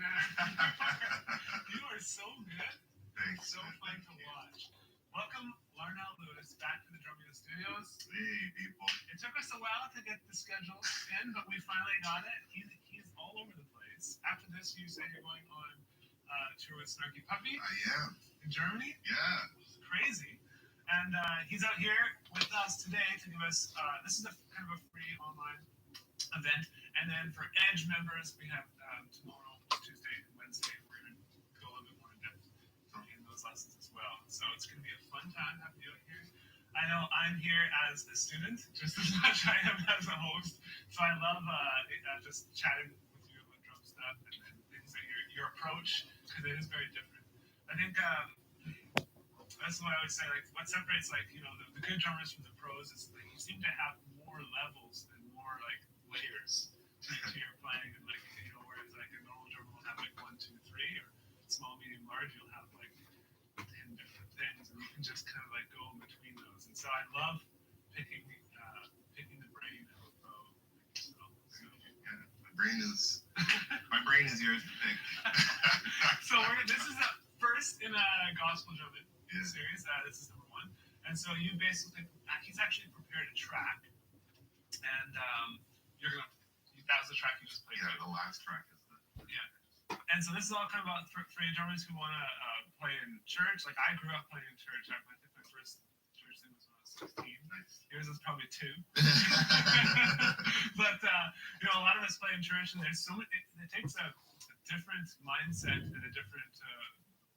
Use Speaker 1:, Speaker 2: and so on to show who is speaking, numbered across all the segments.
Speaker 1: man. You are so good.
Speaker 2: Thanks.
Speaker 1: So fun to watch. Welcome, Larnell Lewis, back to the Drumeo Studios.
Speaker 2: Hey, people.
Speaker 1: It took us a while to get the schedule in, but we finally got it. He's all over the place. After this, you say you're going on tour with Snarky Puppy
Speaker 2: I am.
Speaker 1: in Germany.
Speaker 2: Yeah.
Speaker 1: It's crazy. And he's out here with us today to give us. This is a kind of a free online event, and then for Edge members, we have tomorrow, Tuesday, and Wednesday. We're going to go a little bit more in depth in those lessons as well. So it's going to be a fun time having you out here. I know I'm here as a student just as much I am as a host, so I love just chatting with you about drum stuff and things that your approach, because it is very different. I think that's what I always say. Like, what separates the good drummers from the pros is like you seem to have more levels and more like layers to your playing, and whereas like a normal drummer will have like 1, 2, 3, or small, medium, large, you'll have like 10 different things, and you can just kind of like go in between those. And so I love picking the brain of a pro.
Speaker 2: Yeah, my brain is yours to pick.
Speaker 1: So this is the first in a gospel drum series. This is number 1, and so you basically he's actually prepared a track, and that was the track you just played.
Speaker 2: Yeah, the last track is
Speaker 1: And so this is all kind of about for your drummers who want to play in church. Like I grew up playing in church. I think my first church thing was when I was 16.
Speaker 2: Nice.
Speaker 1: Yours is probably 2. But a lot of us play in church, and there's so many. It takes a different mindset and a different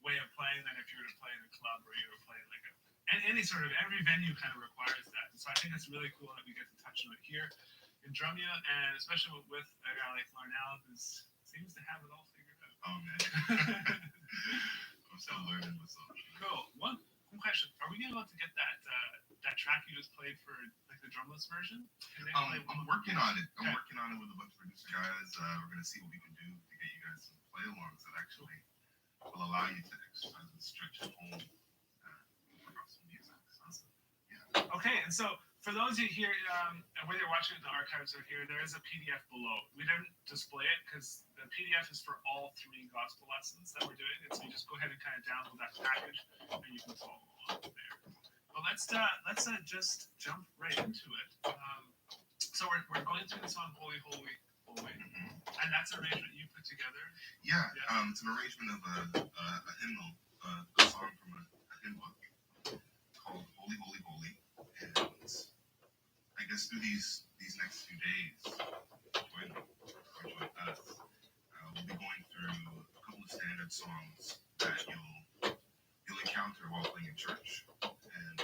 Speaker 1: way of playing than if you were to play in a club or you were playing like any sort of every venue kind of requires that. And so I think it's really cool that we get to touch on it here in Drumeo, and especially with a guy like Larnell who seems to have it all figured out.
Speaker 2: Oh man. I'm still learning myself.
Speaker 1: Cool. One question: are we able to get that track you just played for like the drumless version?
Speaker 2: I'm working on it. I'm working on it with a bunch of producer guys. We're gonna see what we can do to get you guys some play-alongs that actually will allow you to exercise and stretch at home. Work out some music.
Speaker 1: Awesome.
Speaker 2: Yeah.
Speaker 1: Okay, and so for those of you here, whether you're watching it in the archives or here, there is a PDF below. We didn't display it because the PDF is for all 3 gospel lessons that we're doing. And so you just go ahead and kind of download that package, and you can follow along there. But let's just jump right into it. So we're going through the song "Holy, Holy, Holy," and that's an arrangement you put together.
Speaker 2: Yeah. It's an arrangement of a hymnal, a song from a hymn book called "Holy, Holy, Holy," and I guess through these next few days, join us. We'll be going through a couple of standard songs that you'll encounter while playing in church, and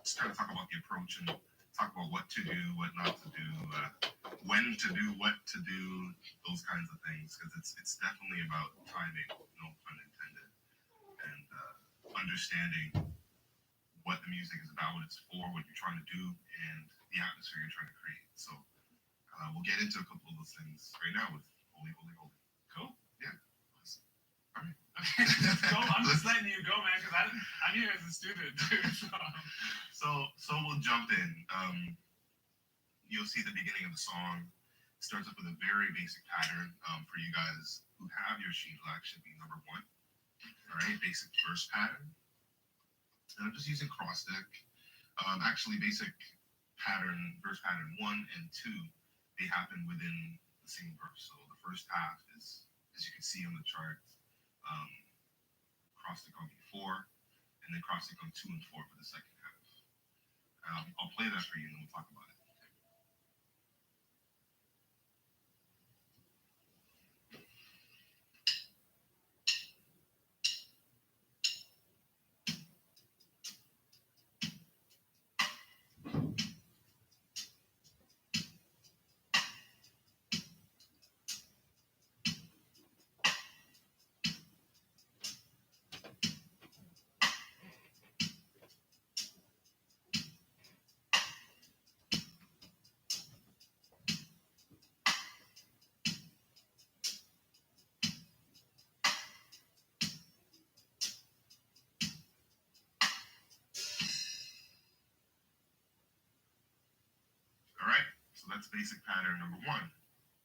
Speaker 2: just kind of talk about the approach and talk about what to do, what not to do, when to do, what to do, those kinds of things, because it's definitely about timing, no pun intended, and understanding what the music is about, what it's for, what you're trying to do, and the atmosphere you're trying to create. So we'll get into a couple of those things right now with "Holy, Holy, Holy."
Speaker 1: Cool.
Speaker 2: Yeah.
Speaker 1: Awesome. All right. Okay, let's go. I'm just letting you go, man, because I'm here as a student too.
Speaker 2: So we'll jump in. You'll see the beginning of the song starts up with a very basic pattern. For you guys who have your sheet, it'll actually be number 1. All right, basic verse pattern. And I'm just using cross stick. Actually, basic pattern, verse pattern 1 and 2, they happen within the same verse. So the first half is, as you can see on the chart, cross stick on B4, and then cross stick on 2 and 4 for the second half. I'll play that for you, and then we'll talk about it. All right, so that's basic pattern number 1.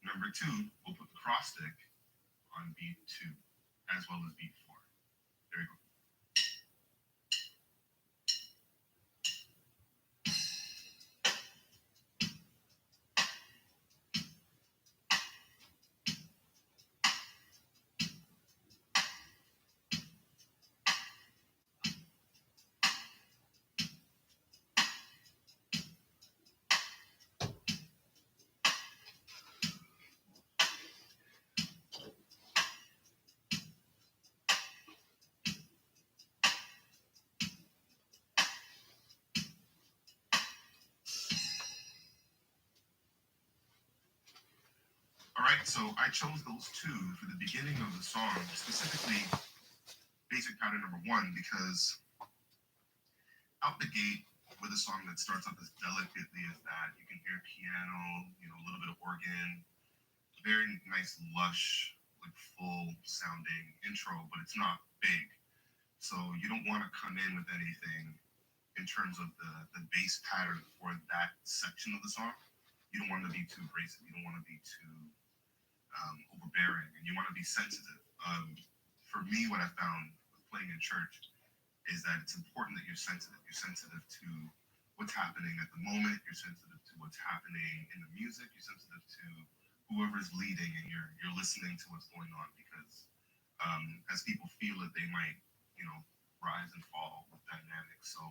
Speaker 2: Number 2, we'll put the cross stick on beat 2 as well as beat 4. There we go. All right, so I chose those two for the beginning of the song, specifically basic pattern number 1, because out the gate with a song that starts off as delicately as that, you can hear piano, a little bit of organ, very nice, lush, like full sounding intro, but it's not big. So you don't want to come in with anything in terms of the bass pattern for that section of the song. You don't want to be too abrasive. You don't want to be too overbearing, and you want to be sensitive. For me, what I found with playing in church is that it's important that you're sensitive. You're sensitive to what's happening at the moment. You're sensitive to what's happening in the music. You're sensitive to whoever's leading, and you're listening to what's going on, because as people feel it, they might rise and fall with dynamics. So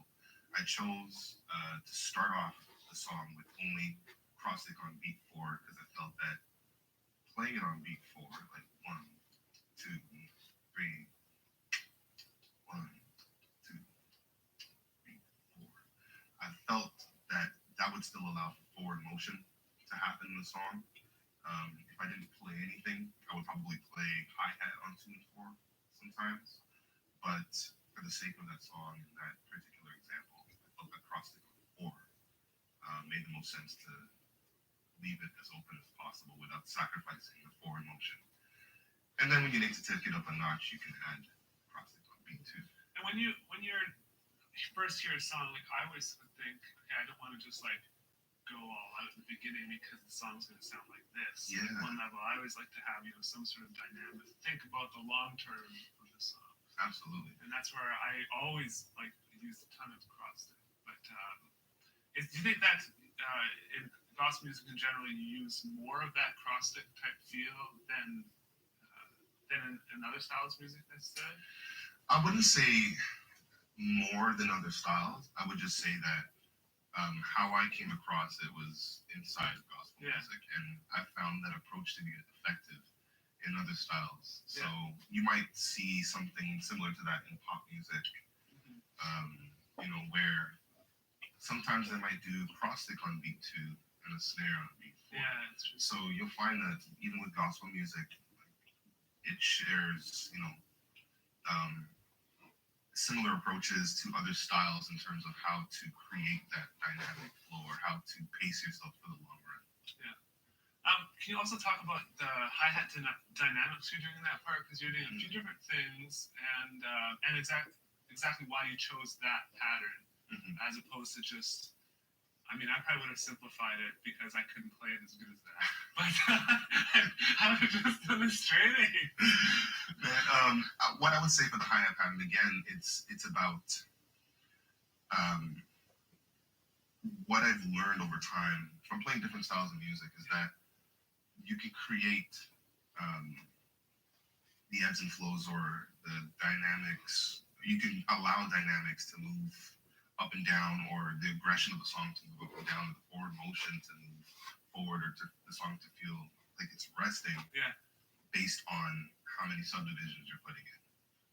Speaker 2: I chose to start off the song with only cross stick on beat 4, because I felt that playing it on beat 4, like 1, 2, 3, 1, 2, beat 4, I felt that that would still allow for forward motion to happen in the song. If I didn't play anything, I would probably play hi-hat on 2 and 4 sometimes. But for the sake of that song and that particular example, I felt that cross stick on 4 made the most sense to leave it as open as possible without sacrificing the forward motion. And then when you need to take it up a notch, you can add cross stick on beat 2.
Speaker 1: And when you're first hear a song, like I always would think, okay, I don't want to just like go all out at the beginning because the song's going to sound like this.
Speaker 2: Yeah.
Speaker 1: At one level, I always like to have some sort of dynamic. Think about the long term of the song.
Speaker 2: Absolutely.
Speaker 1: And that's where I always like use a ton of cross stick. But do you think that in gospel music in general, you use more of that cross stick type feel than in other styles of music necessarily?
Speaker 2: I wouldn't say more than other styles. I would just say that how I came across it was inside of gospel music, and I found that approach to be effective in other styles. So you might see something similar to that in pop music, where sometimes they might do cross stick on beat 2 and a snare on beat 4.
Speaker 1: Yeah, that's true.
Speaker 2: So you'll find that even with gospel music, it shares, similar approaches to other styles in terms of how to create that dynamic flow or how to pace yourself for the long run.
Speaker 1: Yeah. Can you also talk about the hi-hat dynamics you're doing in that part? Because you're doing a few different things, and exactly why you chose that pattern as opposed to just. I mean, I probably would have simplified it because I couldn't play it as good as that. But I was just illustrating.
Speaker 2: What I would say for the hi-hat pattern, again, it's about what I've learned over time from playing different styles of music is that you can create the ebbs and flows or the dynamics. You can allow dynamics to move up and down, or the aggression of the song to move up and down, the forward motion to move forward, or to the song to feel like it's resting, based on how many subdivisions you're putting in,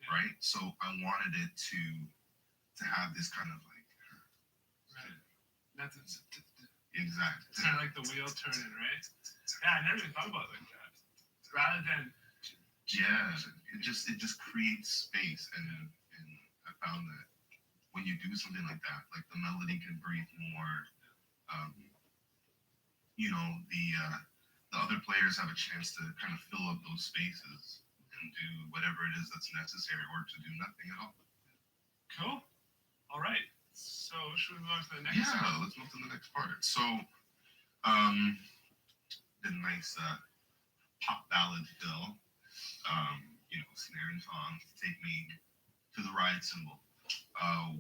Speaker 2: right? So I wanted it to have this kind of like,
Speaker 1: That's
Speaker 2: exactly.
Speaker 1: It's kind of like the wheel turning, right? Yeah, I never even thought about it like that. Rather than
Speaker 2: it just creates space, and I found that when you do something like that, like the melody can breathe more. The other players have a chance to kind of fill up those spaces and do whatever it is that's necessary, or to do nothing at all.
Speaker 1: Cool. All right. So should we move on to the next?
Speaker 2: Yeah, let's move to the next part. So, the nice pop ballad fill. snare and tom to take me to the ride cymbal.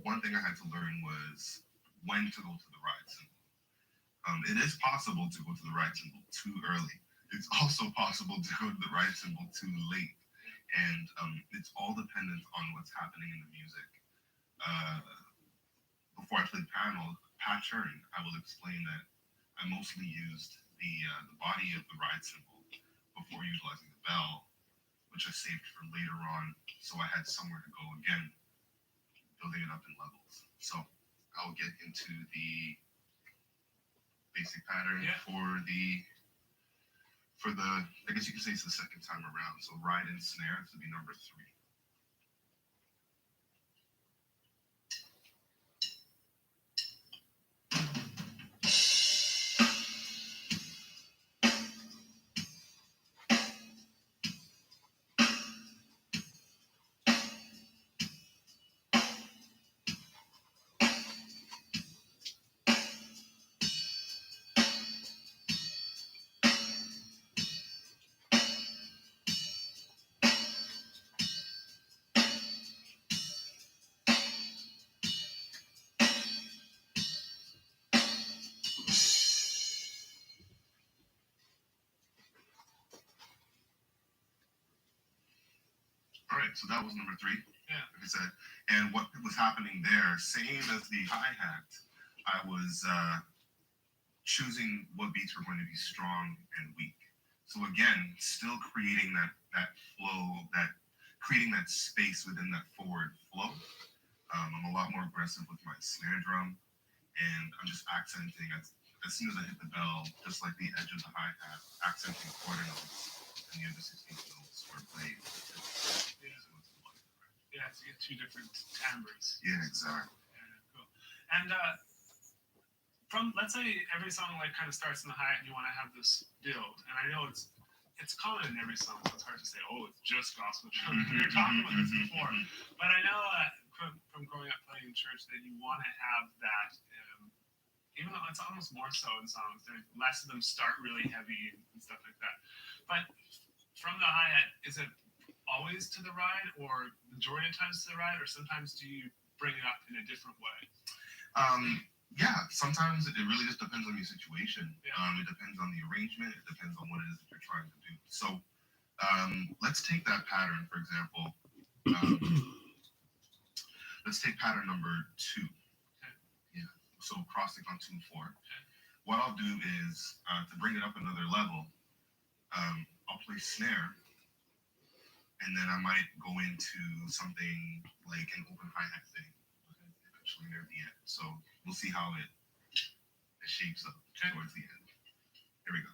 Speaker 2: One thing I had to learn was when to go to the ride cymbal. It is possible to go to the ride cymbal too early. It's also possible to go to the ride cymbal too late, and it's all dependent on what's happening in the music. Uh, Before I played pattern, I will explain that I mostly used the body of the ride cymbal before utilizing the bell, which I saved for later on, so I had somewhere to go again, building it up in levels. So I'll get into the basic pattern
Speaker 1: Yeah.
Speaker 2: for the I guess you could say it's the second time around. So ride and snare, this would be number 3. All right, so that was number 3.
Speaker 1: Yeah.
Speaker 2: Like I said, and what was happening there, same as the hi hat, I was choosing what beats were going to be strong and weak. So again, still creating that flow, creating that space within that forward flow. I'm a lot more aggressive with my snare drum, and I'm just accenting as soon as I hit the bell, just like the edge of the hi hat, accenting quarter notes, and the other 16th notes were played.
Speaker 1: Yeah. Yeah, so you get 2 different timbres.
Speaker 2: Yeah, exactly.
Speaker 1: Yeah, cool. And from, let's say every song like kind of starts in the hi-hat and you want to have this build, and I know it's common in every song, so it's hard to say, oh, it's just gospel. We were talking about this before, but I know from growing up playing in church that you want to have that, even though it's almost more so in songs, less of them start really heavy and stuff like that. But from the hi-hat, is it always to the ride, or majority of times to the ride, or sometimes do you bring it up in a different way?
Speaker 2: Yeah, sometimes it really just depends on your situation.
Speaker 1: Yeah.
Speaker 2: It depends on the arrangement. It depends on what it is that you're trying to do. So let's take that pattern, for example. Let's take pattern number 2.
Speaker 1: Okay.
Speaker 2: Yeah. So crossing on 2 and 4.
Speaker 1: Okay.
Speaker 2: What I'll do is to bring it up another level, I'll play snare, and then I might go into something like an open hi-hat thing eventually near the end. So we'll see how it shapes up towards the end. Here we go.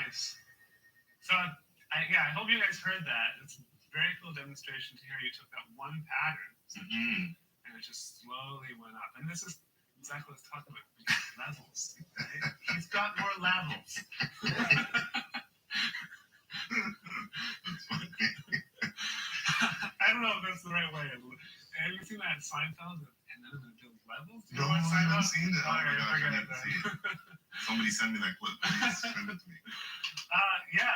Speaker 1: Nice. So, I hope you guys heard that. It's a very cool demonstration to hear you took that one pattern and it just slowly went up. And this is exactly what I was talking about. Levels. Right? He's got more levels. I don't know if that's the right way. Have you seen that Seinfeld? And then I'm going to build levels? Do you
Speaker 2: No,
Speaker 1: know
Speaker 2: I
Speaker 1: what
Speaker 2: haven't
Speaker 1: Seinfeld?
Speaker 2: seen it. Oh my
Speaker 1: Alright,
Speaker 2: gosh, I
Speaker 1: forget
Speaker 2: need
Speaker 1: it
Speaker 2: to see it.
Speaker 1: then.
Speaker 2: Somebody send me that clip, please. Send it to me.
Speaker 1: Yeah.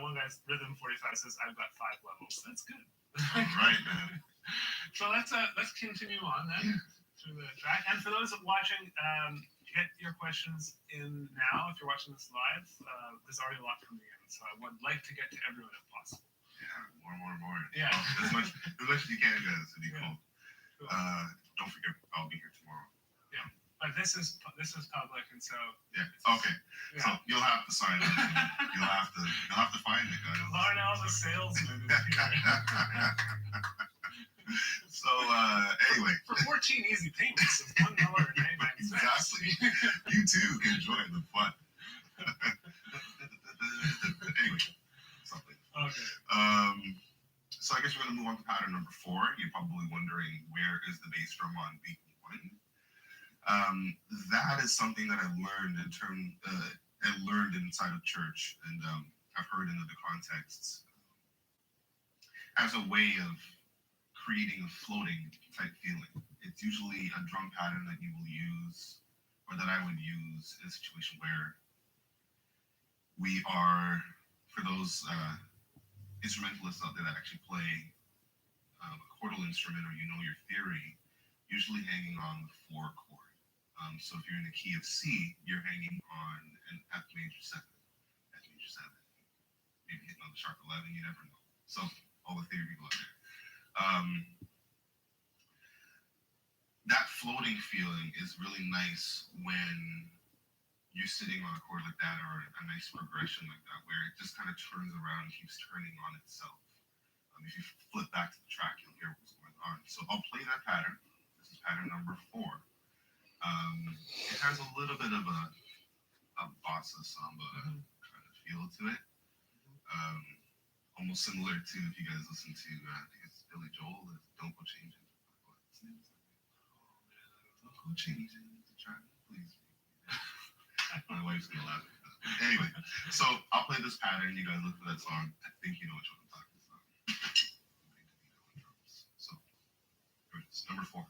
Speaker 1: One guy's Rhythm 45 says, I've got 5 levels. That's good.
Speaker 2: All right, man.
Speaker 1: So let's continue on then through the track. And for those watching, get your questions in now. If you're watching this live, there's already a lot coming in, so I would like to get to everyone if possible.
Speaker 2: Yeah, more.
Speaker 1: Yeah.
Speaker 2: As much as you can, guys. It'd be cool.
Speaker 1: Cool.
Speaker 2: Don't forget, I'll be here tomorrow.
Speaker 1: But this is public, and so
Speaker 2: Yeah. Okay.
Speaker 1: yeah.
Speaker 2: So you'll have to sign up. You'll have to find it, guys.
Speaker 1: Larnell the salesman is here.
Speaker 2: So anyway,
Speaker 1: For 14 easy payments of $1.99.
Speaker 2: exactly. You too can join the fun. Anyway, something.
Speaker 1: Okay.
Speaker 2: So I guess we're gonna move on to pattern number 4. You're probably wondering, where is the bass drum on beat 1? That is something that I learned inside of church, and I've heard in other contexts as a way of creating a floating type feeling. It's usually a drum pattern that you will use, or that I would use in a situation where we are, for those instrumentalists out there that actually play a chordal instrument, or you know your theory, usually hanging on the 4 chord. So if you're in the key of C, you're hanging on an F major 7, maybe hitting on the sharp 11, you never know. So all the theory people out there. That floating feeling is really nice when you're sitting on a chord like that, or a nice progression like that, where it just kind of turns around and keeps turning on itself. If you flip back to the track, you'll hear what's going on. So I'll play that pattern. This is pattern number 4. It has a little bit of a bossa samba kind of feel to it. Almost similar to, if you guys listen to, I think it's Billy Joel, Don't Go Changing. Don't go changing the track, please. My wife's gonna laugh at that. Anyway, so I'll play this pattern. You guys look for that song. I think you know which one I'm talking about. So, here it is, number 4.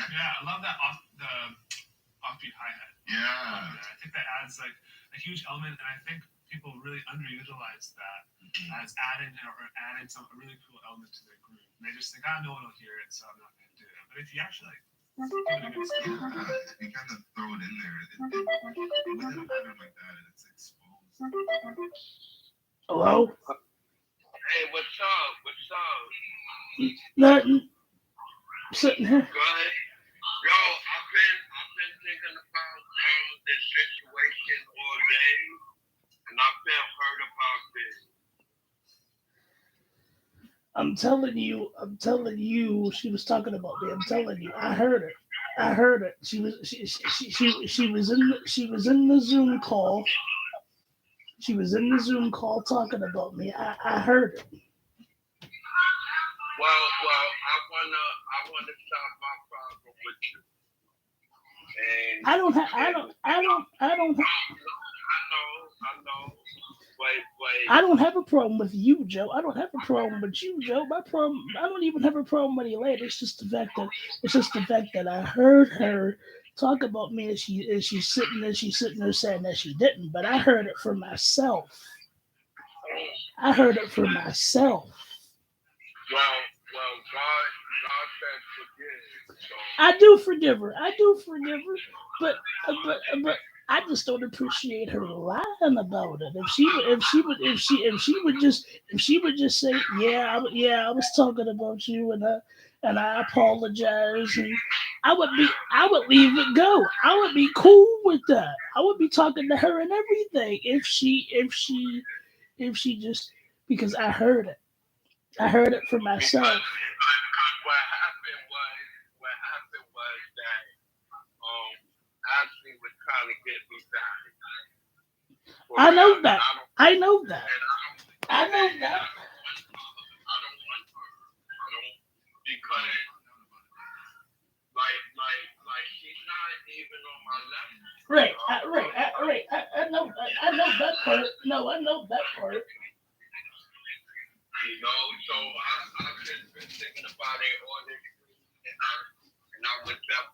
Speaker 1: Yeah, I love that offbeat hi-hat.
Speaker 2: Yeah.
Speaker 1: I think that adds like a huge element, and I think people really underutilize that as adding some a really cool element to their groove. And they just think, no one will hear it, so I'm not going to do it. But if you actually give it a good spin,
Speaker 2: If you kind of throw it in there, within a pattern like that, and it's exposed.
Speaker 3: Hello?
Speaker 4: Hey, what's up?
Speaker 3: Nothing. Sitting here.
Speaker 4: Go ahead. Yo, I've been thinking about this situation all day, and I've been hurt about this.
Speaker 3: I'm telling you, she was talking about me. I'm telling you, I heard it. She was in the Zoom call. She was in the Zoom call talking about me. I heard it.
Speaker 4: Well, I wanna solve my problem with you. And
Speaker 3: I don't.
Speaker 4: Wait.
Speaker 3: I don't have a problem with you, Joe. I don't have a problem with you, Joe. My problem. I don't even have a problem with you later. It's just the fact that I heard her talk about me as she's sitting there saying that she didn't, but I heard it for myself.
Speaker 4: God said forgive. So
Speaker 3: I do forgive her. I do forgive her, but I just don't appreciate her lying about it. If she would just say, I was talking about you, and I apologize, and I would leave it go. I would be cool with that. I would be talking to her and everything if she just, because I heard it. I heard it for myself.
Speaker 4: because what happened was that Ashley was trying to get me back.
Speaker 3: I know that. I know
Speaker 4: And
Speaker 3: that.
Speaker 4: I
Speaker 3: I know
Speaker 4: don't
Speaker 3: that.
Speaker 4: want her. I don't because like she's not even on my level.
Speaker 3: Right, right. I know that part. No, I know that part.
Speaker 4: So I've just been thinking about it all this week, and I was up